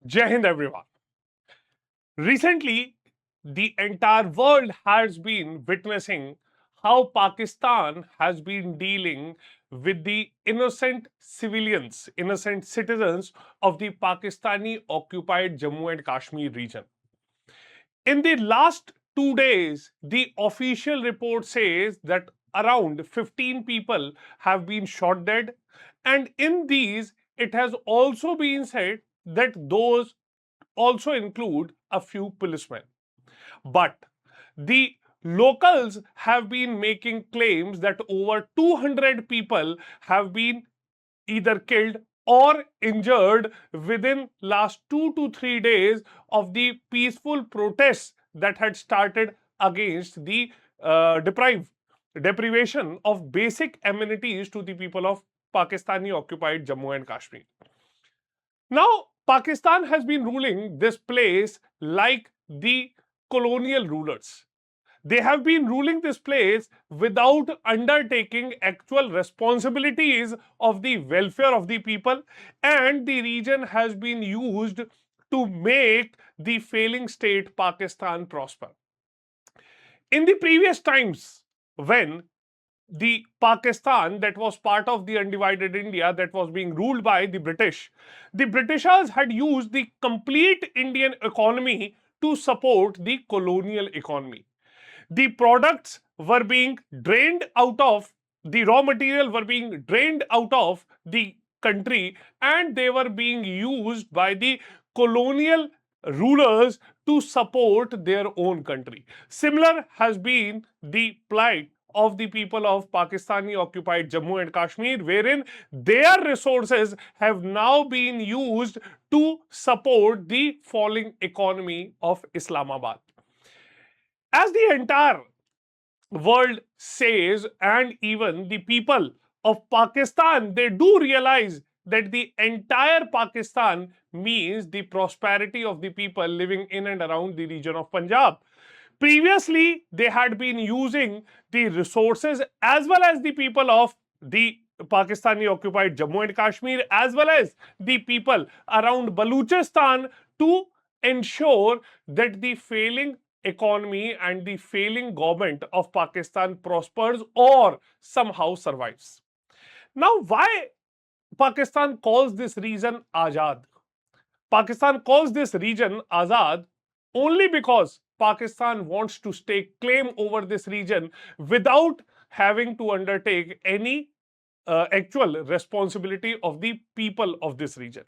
Jai Hind, everyone. Recently, the entire world has been witnessing how Pakistan has been dealing with the innocent civilians, innocent citizens of the Pakistani occupied Jammu and Kashmir region. In the last 2 days, the official report says that around 15 people have been shot dead, and in these, it has also been said that those also include a few policemen. But the locals have been making claims that over 200 people have been either killed or injured within last 2 to 3 days of the peaceful protests that had started against the deprivation of basic amenities to the people of Pakistani occupied Jammu and Kashmir. Now, Pakistan has been ruling this place like the colonial rulers. They have been ruling this place without undertaking actual responsibilities of the welfare of the people, and the region has been used to make the failing state Pakistan prosper. In the previous times, when the Pakistan that was part of the undivided India that was being ruled by the Britishers had used the complete Indian economy to support the colonial economy. The products were being drained out of the raw material were being drained out of the country, and they were being used by the colonial rulers to support their own country. Similar has been the plight of the people of Pakistani occupied Jammu and Kashmir, wherein their resources have now been used to support the falling economy of Islamabad. As the entire world says, and even the people of Pakistan, they do realize that the entire Pakistan means the prosperity of the people living in and around the region of Punjab. Previously, they had been using the resources as well as the people of the Pakistani occupied Jammu and Kashmir, as well as the people around Baluchistan, to ensure that the failing economy and the failing government of Pakistan prospers or somehow survives. Now, why Pakistan calls this region Azad? Pakistan calls this region Azad only because Pakistan wants to stake claim over this region without having to undertake any actual responsibility of the people of this region.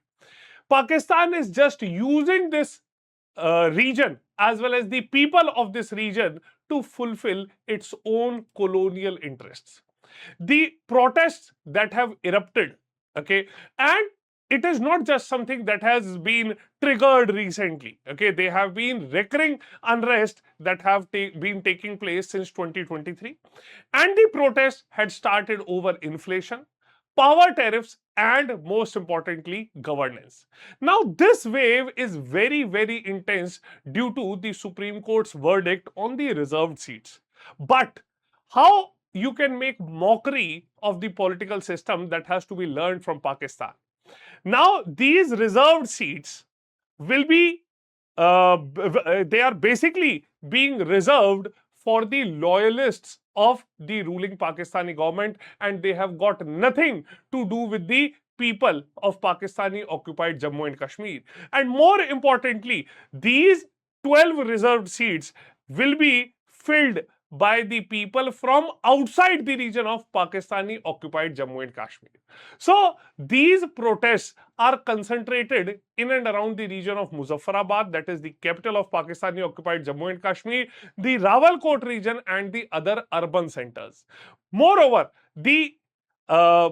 Pakistan is just using this region as well as the people of this region to fulfill its own colonial interests. The protests that have erupted, okay, and it is not just something that has been triggered recently, okay, they have been recurring unrest that have been taking place since 2023, and the protests had started over inflation, power tariffs, and most importantly, governance. Now, this wave is very, very intense due to the Supreme Court's verdict on the reserved seats. But how you can make mockery of the political system, that has to be learned from Pakistan. Now, these reserved seats will be, they are basically being reserved for the loyalists of the ruling Pakistani government, and they have got nothing to do with the people of Pakistani occupied Jammu and Kashmir. And more importantly, these 12 reserved seats will be filled by the people from outside the region of Pakistani occupied Jammu and Kashmir. So these protests are concentrated in and around the region of Muzaffarabad, that is the capital of Pakistani occupied Jammu and Kashmir, the Rawalkot region, and the other urban centers. Moreover, uh,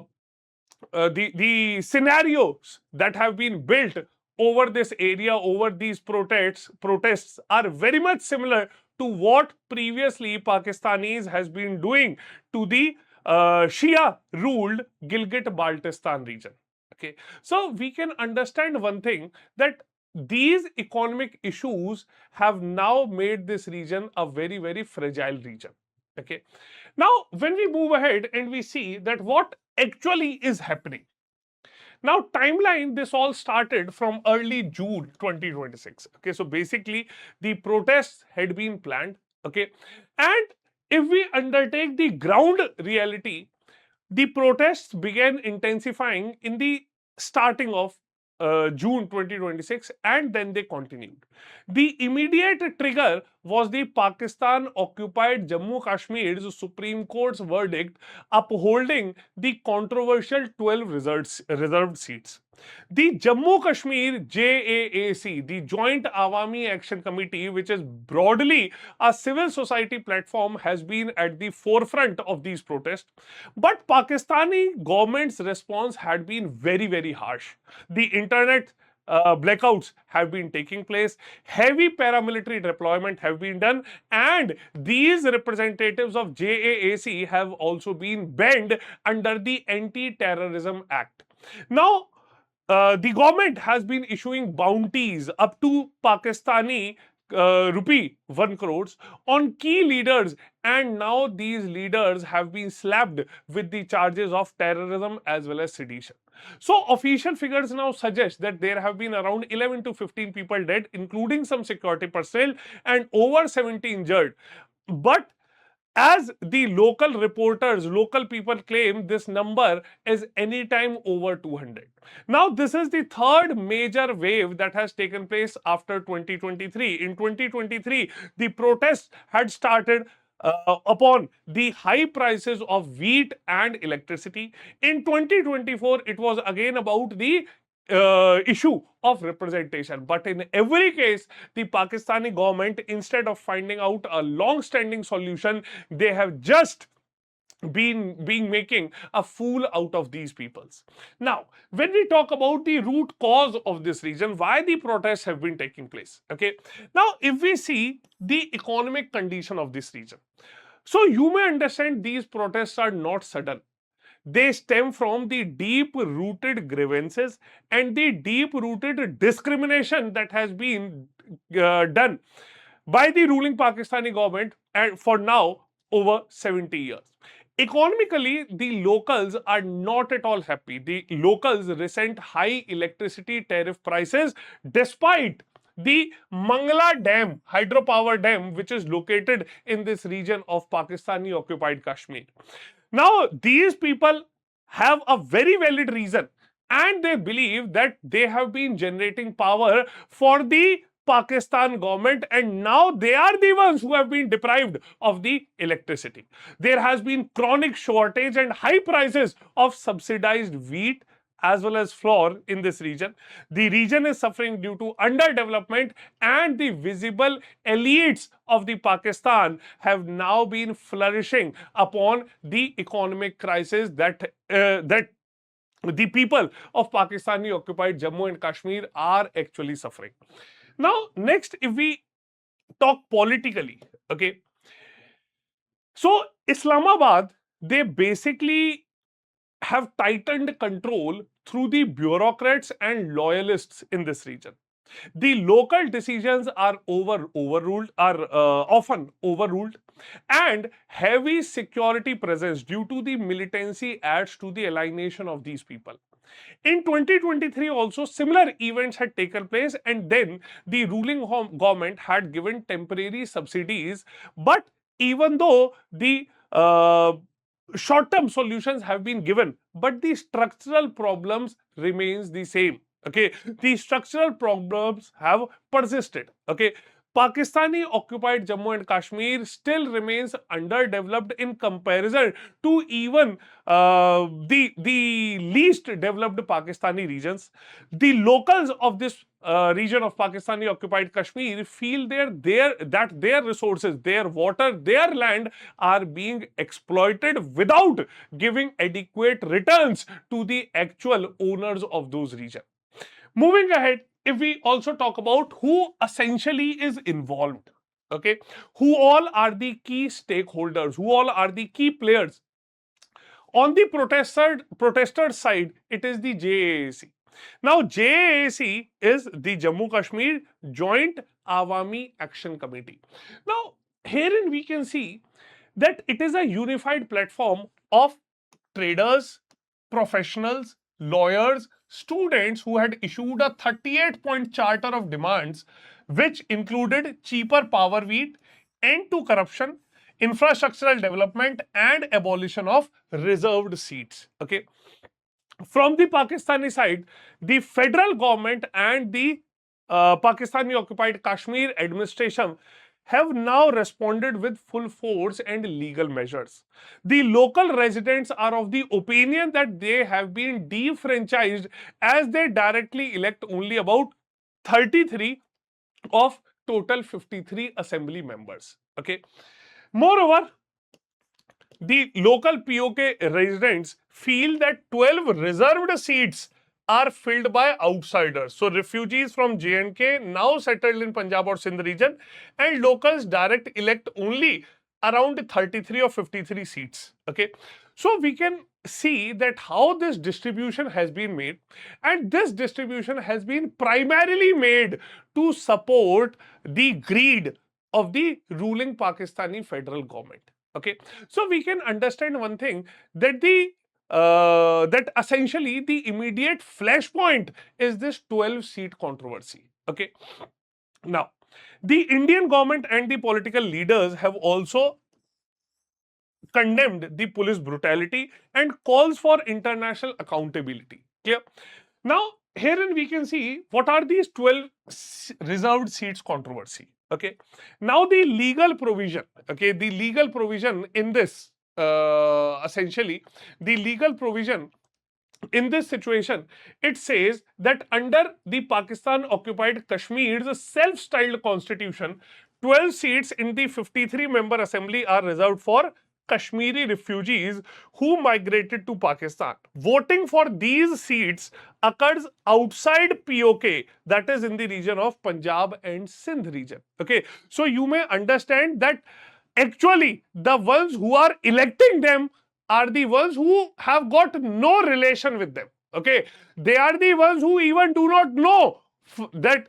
the scenarios that have been built over this area, over these protests are very much similar to what previously Pakistanis has been doing to the Shia ruled Gilgit-Baltistan region. Okay, so we can understand one thing, that these economic issues have now made this region a very, very fragile region. Okay, now when we move ahead and we see that what actually is happening. Now, timeline, this all started from early June 2026. Okay, so basically the protests had been planned. Okay, and if we undertake the ground reality, the protests began intensifying in the starting of June 2026, and then they continued. The immediate trigger was the Pakistan occupied Jammu Kashmir's Supreme Court's verdict upholding the controversial 12 reserved seats. The Jammu Kashmir JAAC, the Joint Awami Action Committee, which is broadly a civil society platform, has been at the forefront of these protests. But Pakistani government's response had been very, very harsh. The internet blackouts have been taking place, heavy paramilitary deployment have been done, and these representatives of JAAC have also been banned under the Anti-Terrorism Act. Now, the government has been issuing bounties up to Pakistani rupee 1 crores on key leaders, and now these leaders have been slapped with the charges of terrorism as well as sedition. So official figures now suggest that there have been around 11 to 15 people dead, including some security personnel, and over 70 injured. But as the local reporters, local people claim, this number is anytime over 200. Now, this is the third major wave that has taken place after 2023. In 2023, the protests had started upon the high prices of wheat and electricity. In 2024, it was again about the issue of representation. But in every case, the Pakistani government, instead of finding out a long-standing solution, they have just been making a fool out of these peoples. Now, when we talk about the root cause of this region, why the protests have been taking place, okay? Now, if we see the economic condition of this region, so you may understand these protests are not sudden. They stem from the deep-rooted grievances and the deep-rooted discrimination that has been done by the ruling Pakistani government and for now over 70 years. Economically, the locals are not at all happy. The locals resent high electricity tariff prices despite the Mangla Dam, hydropower dam, which is located in this region of Pakistani occupied Kashmir. Now, these people have a very valid reason, and they believe that they have been generating power for the Pakistan government, and now they are the ones who have been deprived of the electricity. There has been chronic shortage and high prices of subsidized wheat as well as flour in this region. The region is suffering due to underdevelopment, and the visible elites of the Pakistan have now been flourishing upon the economic crisis that the people of Pakistani occupied Jammu and Kashmir are actually suffering. Now, next, if we talk politically, okay, so Islamabad, they basically have tightened control through the bureaucrats and loyalists in this region. The local decisions are often overruled, and heavy security presence due to the militancy adds to the alienation of these people. In 2023 also similar events had taken place, and then the ruling government had given temporary subsidies, but even though the short-term solutions have been given, but the structural problems remains the same. Okay, the structural problems have persisted. Okay, Pakistani occupied Jammu and Kashmir still remains underdeveloped in comparison to even the least developed Pakistani regions. The locals of this region of Pakistani occupied Kashmir feel that their resources, their water, their land are being exploited without giving adequate returns to the actual owners of those regions. Moving ahead, if we also talk about who essentially is involved, okay, who all are the key stakeholders, who all are the key players. On the protester side, it is the JAAC. Now, JAAC is the Jammu Kashmir Joint Awami Action Committee. Now, herein we can see that it is a unified platform of traders, professionals, lawyers, students who had issued a 38-point charter of demands, which included cheaper power wheat, end to corruption, infrastructural development, and abolition of reserved seats. Okay. From the Pakistani side, the federal government and the Pakistani occupied Kashmir administration have now responded with full force and legal measures. The local residents are of the opinion that they have been defranchised as they directly elect only about 33 of total 53 assembly members. Okay. Moreover, the local PoK residents feel that 12 reserved seats are filled by outsiders. So refugees from J&K now settled in Punjab or Sindh region, and locals direct elect only around 33 or 53 seats. Okay. So we can see that how this distribution has been made, and this distribution has been primarily made to support the greed of the ruling Pakistani federal government. Okay, so we can understand one thing, that that essentially the immediate flashpoint is this 12-seat controversy. Okay, now the Indian government and the political leaders have also condemned the police brutality and calls for international accountability. Clear? Now, herein we can see what are these 12 reserved seats controversy. Okay. Now, the legal provision, okay, the legal provision in this, essentially, the legal provision in this situation, it says that under the Pakistan occupied Kashmir's self-styled constitution, 12 seats in the 53-member assembly are reserved for Kashmiri refugees who migrated to Pakistan. Voting for these seats occurs outside PoK, that is in the region of Punjab and Sindh region. Okay, so you may understand that actually the ones who are electing them are the ones who have got no relation with them. Okay, they are the ones who even do not know that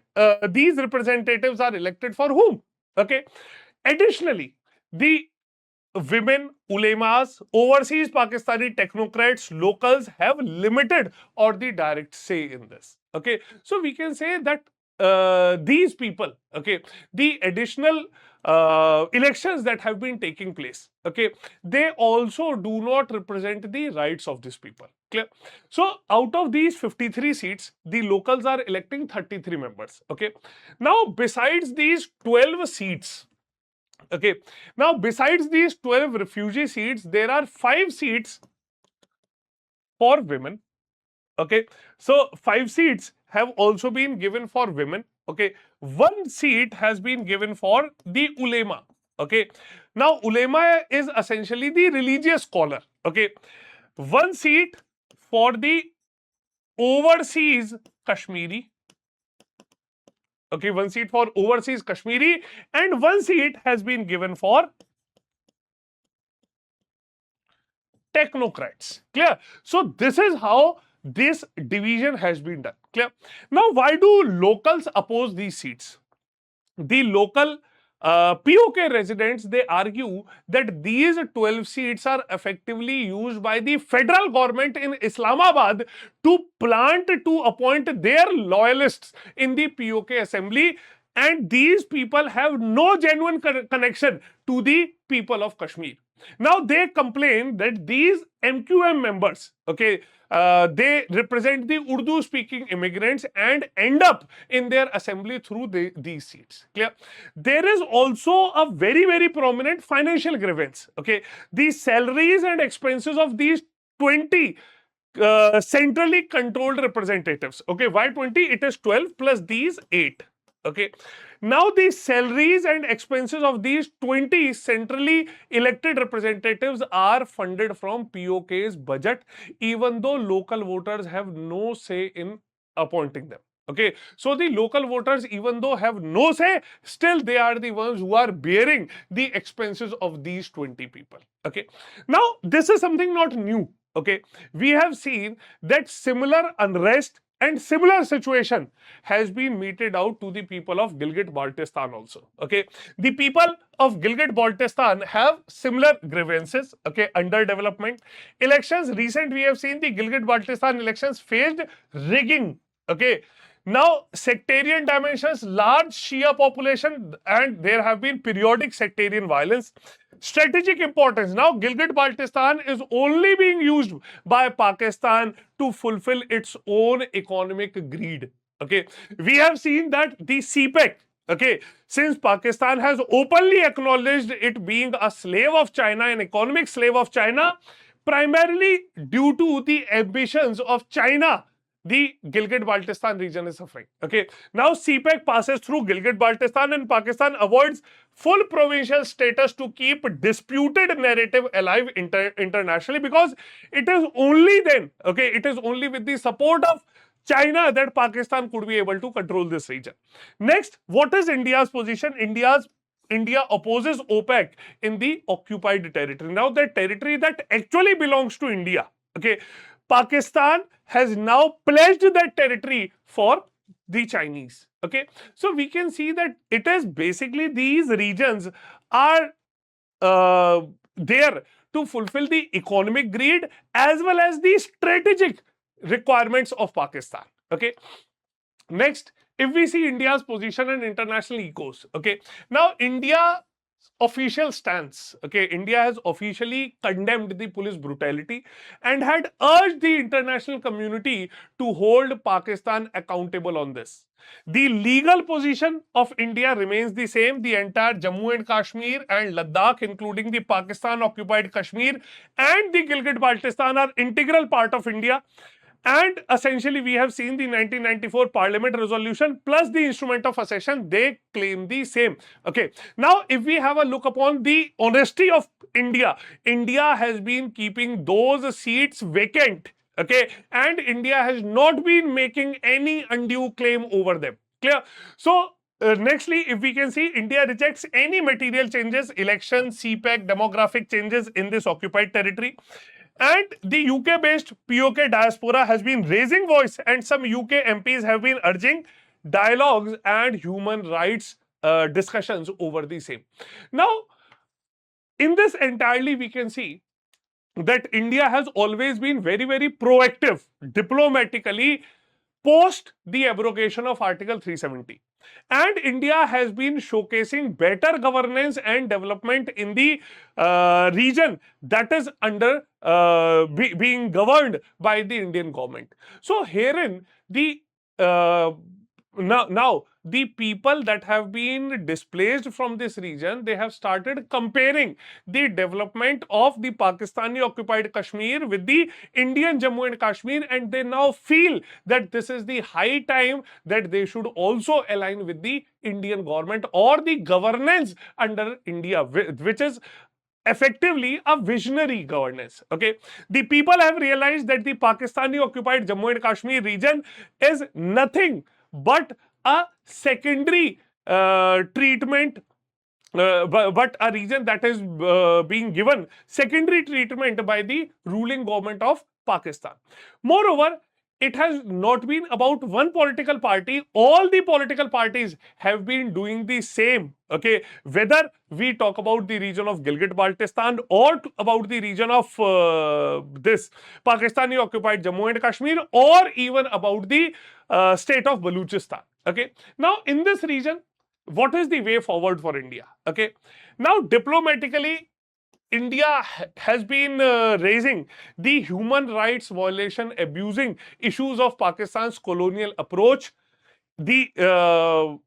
these representatives are elected for whom. Okay, additionally, the women, ulemas, overseas Pakistani technocrats, locals have limited or the direct say in this. Okay, so we can say that these people, okay, the additional elections that have been taking place, okay, they also do not represent the rights of these people. Clear? So out of these 53 seats, the locals are electing 33 members. Okay, now besides these 12 seats, okay, now besides these 12 refugee seats, there are 5 seats for women. Okay, so 5 seats have also been given for women. Okay, 1 seat has been given for the ulema. Okay, now ulema is essentially the religious scholar. Okay, 1 seat for the overseas Kashmiri. Okay, 1 seat for overseas Kashmiri, and 1 seat has been given for technocrats. Clear? So this is how this division has been done. Clear? Now, why do locals oppose these seats? The local PoK residents, they argue that these 12 seats are effectively used by the federal government in Islamabad to appoint their loyalists in the PoK assembly, and these people have no genuine connection to the people of Kashmir. Now they complain that these MQM members, okay, they represent the Urdu-speaking immigrants and end up in their assembly through these seats. Clear? There is also a very, very prominent financial grievance. Okay, the salaries and expenses of these 20 centrally controlled representatives. Okay, why 20? It is 12 plus these 8. Okay, now the salaries and expenses of these 20 centrally elected representatives are funded from PoK's budget, even though local voters have no say in appointing them. Okay, so the local voters, even though have no say, still they are the ones who are bearing the expenses of these 20 people. Okay, now this is something not new. Okay, we have seen that similar unrest And similar situation has been meted out to the people of Gilgit-Baltistan also. Okay, the people of Gilgit-Baltistan have similar grievances. Okay, underdevelopment. Elections recent, we have seen the Gilgit-Baltistan elections faced rigging. Okay, now sectarian dimensions, large Shia population, and there have been periodic sectarian violence. Strategic importance. Now, Gilgit-Baltistan is only being used by Pakistan to fulfill its own economic greed. Okay, we have seen that the CPEC. Okay, since Pakistan has openly acknowledged it being a slave of China, an economic slave of China, primarily due to the ambitions of China, the Gilgit-Baltistan region is suffering. Okay, now CPEC passes through Gilgit-Baltistan and Pakistan avoids full provincial status to keep disputed narrative alive internationally, because it is only then, okay, it is only with the support of China that Pakistan could be able to control this region. Next, what is India's position? India opposes OPEC in the occupied territory. Now, that territory that actually belongs to India, okay, Pakistan has now pledged that territory for the Chinese. Okay, so we can see that it is basically these regions are there to fulfill the economic greed as well as the strategic requirements of Pakistan. Okay, next, if we see India's position in international ecos, okay, now India official stance, okay, India has officially condemned the police brutality and had urged the international community to hold Pakistan accountable on this. The legal position of India remains the same. The entire Jammu and Kashmir and Ladakh, including the Pakistan occupied Kashmir and the Gilgit-Baltistan, are integral part of India. And essentially, we have seen the 1994 Parliament resolution plus the instrument of accession, they claim the same. Okay. Now, if we have a look upon the honesty of India, India has been keeping those seats vacant. Okay. And India has not been making any undue claim over them. Clear? So, nextly, if we can see, India rejects any material changes, elections, CPEC, demographic changes in this occupied territory. And the UK-based PoK diaspora has been raising voice, and some UK MPs have been urging dialogues and human rights discussions over the same. Now, in this entirely, we can see that India has always been very, very proactive diplomatically post the abrogation of Article 370. And India has been showcasing better governance and development in the region that is under being governed by the Indian government. So herein the now the people that have been displaced from this region, they have started comparing the development of the Pakistani occupied Kashmir with the Indian Jammu and Kashmir, and they now feel that this is the high time that they should also align with the Indian government or the governance under India, which is effectively a visionary governance. Okay, the people have realized that the Pakistani occupied Jammu and Kashmir region is nothing but a secondary treatment, but a region that is being given secondary treatment by the ruling government of Pakistan. Moreover, it has not been about one political party. All the political parties have been doing the same. Okay, whether we talk about the region of Gilgit-Baltistan or about the region of this Pakistani occupied Jammu and Kashmir, or even about the state of Baluchistan. Okay, now in this region, what is the way forward for India? Okay, now diplomatically, India has been raising the human rights violation, abusing issues of Pakistan's colonial approach. The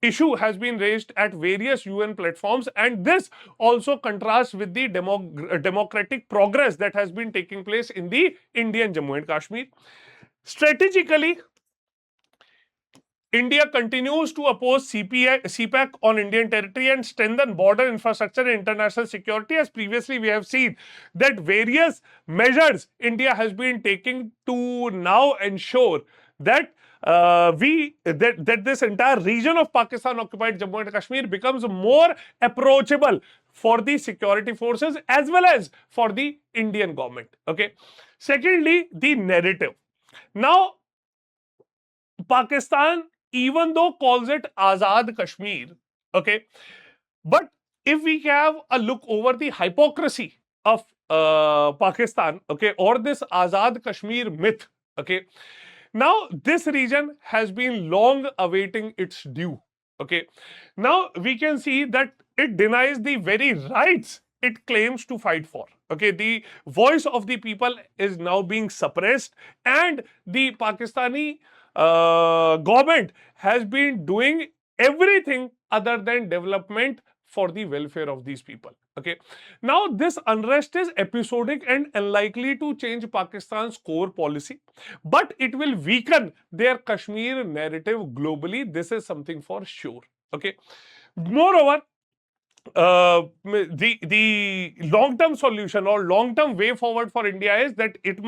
issue has been raised at various UN platforms, and this also contrasts with the democratic progress that has been taking place in the Indian Jammu and Kashmir. Strategically, India continues to oppose CPEC on Indian territory and strengthen border infrastructure and international security. As previously we have seen that various measures India has been taking to now ensure that that this entire region of Pakistan occupied Jammu and Kashmir becomes more approachable for the security forces as well as for the Indian government. Okay. Secondly, the narrative. Now, Pakistan, even though calls it Azad Kashmir, okay, but if we have a look over the hypocrisy of Pakistan, okay, or this Azad Kashmir myth, okay, now this region has been long awaiting its due, okay. Now we can see that it denies the very rights it claims to fight for. Okay, the voice of the people is now being suppressed, and the Pakistani government has been doing everything other than development for the welfare of these people. Okay, now this unrest is episodic and unlikely to change Pakistan's core policy, but it will weaken their Kashmir narrative globally. This is something for sure. Okay, moreover, the long term solution or long term way forward for India is that it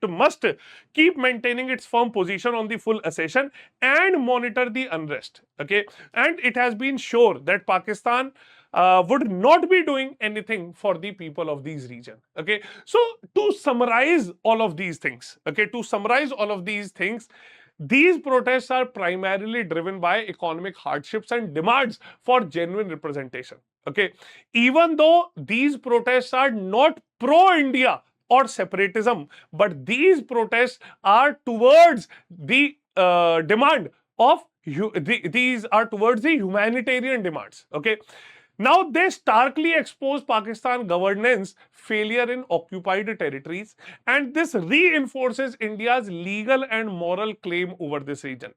must keep maintaining its firm position on the full accession and monitor the unrest. Okay, and it has been sure that Pakistan would not be doing anything for the people of these region. Okay, so to summarize all of these things, these protests are primarily driven by economic hardships and demands for genuine representation. Okay, even though these protests are not pro-India or separatism, but these protests are towards the demand of these are towards the humanitarian demands. Okay, now they starkly expose Pakistan governance failure in occupied territories, and this reinforces India's legal and moral claim over this region.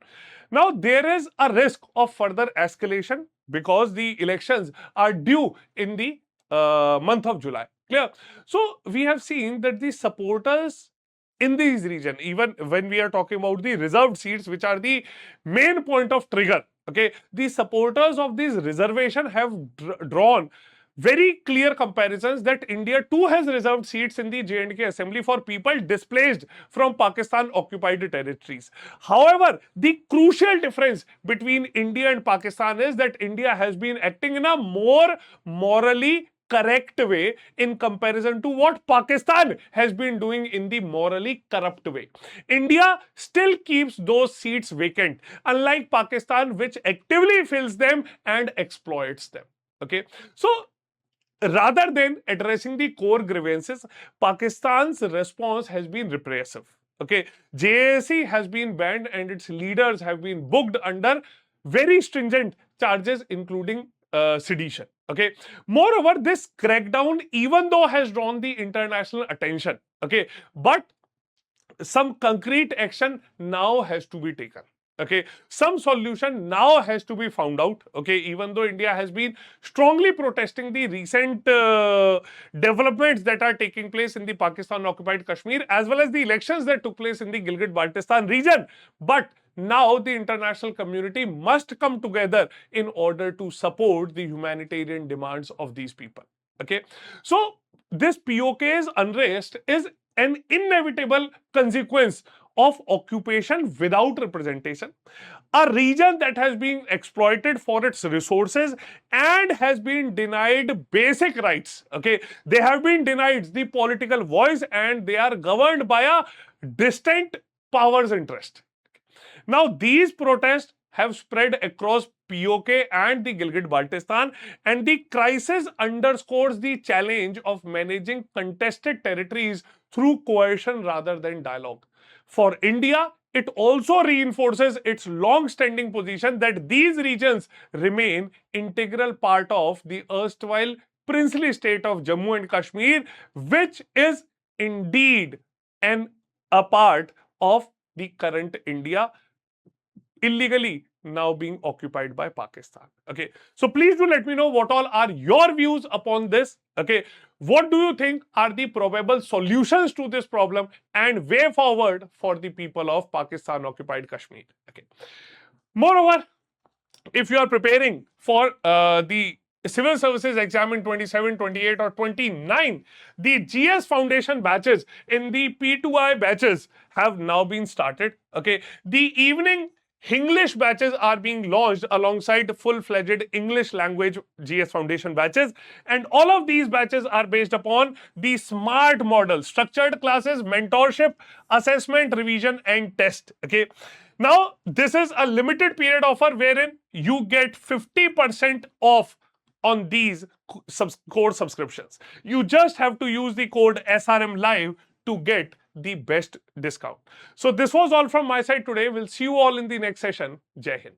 Now there is a risk of further escalation because the elections are due in the month of July. Clear? So we have seen that the supporters in these region, even when we are talking about the reserved seats, which are the main point of trigger, okay, the supporters of this reservation have drawn very clear comparisons that India too has reserved seats in the J&K assembly for people displaced from Pakistan occupied territories. However, the crucial difference between India and Pakistan is that India has been acting in a more morally correct way in comparison to what Pakistan has been doing in the morally corrupt way. India still keeps those seats vacant, unlike Pakistan, which actively fills them and exploits them. Okay, so rather than addressing the core grievances, Pakistan's response has been repressive. Okay, JAC has been banned and its leaders have been booked under very stringent charges, including sedition. Okay, moreover, this crackdown, even though has drawn the international attention, okay, but some concrete action now has to be taken. Okay, some solution now has to be found out. Okay, even though India has been strongly protesting the recent developments that are taking place in the Pakistan occupied Kashmir, as well as the elections that took place in the Gilgit-Baltistan region, but now the international community must come together in order to support the humanitarian demands of these people. Okay, so this PoK's unrest is an inevitable consequence of occupation without representation, a region that has been exploited for its resources and has been denied basic rights. Okay, they have been denied the political voice and they are governed by a distant power's interest. Now these protests have spread across PoK and the Gilgit-Baltistan, and the crisis underscores the challenge of managing contested territories through coercion rather than dialogue. For India, it also reinforces its long-standing position that these regions remain integral part of the erstwhile princely state of Jammu and Kashmir, which is indeed a part of the current India, illegally now being occupied by Pakistan. Okay, so please do let me know what all are your views upon this. Okay, what do you think are the probable solutions to this problem and way forward for the people of Pakistan occupied Kashmir? Okay, moreover, if you are preparing for the civil services exam in 27, 28 or 29, the GS foundation batches in the P2I batches have now been started. Okay, the evening English batches are being launched alongside full-fledged English language GS Foundation batches, and all of these batches are based upon the SMART model: structured classes, mentorship, assessment, revision, and test. Okay, Now, this is a limited period offer wherein you get 50% off on these code subscriptions. You just have to use the code SRM Live to get the best discount. So this was all from my side today. We'll see you all in the next session. Jai Hind.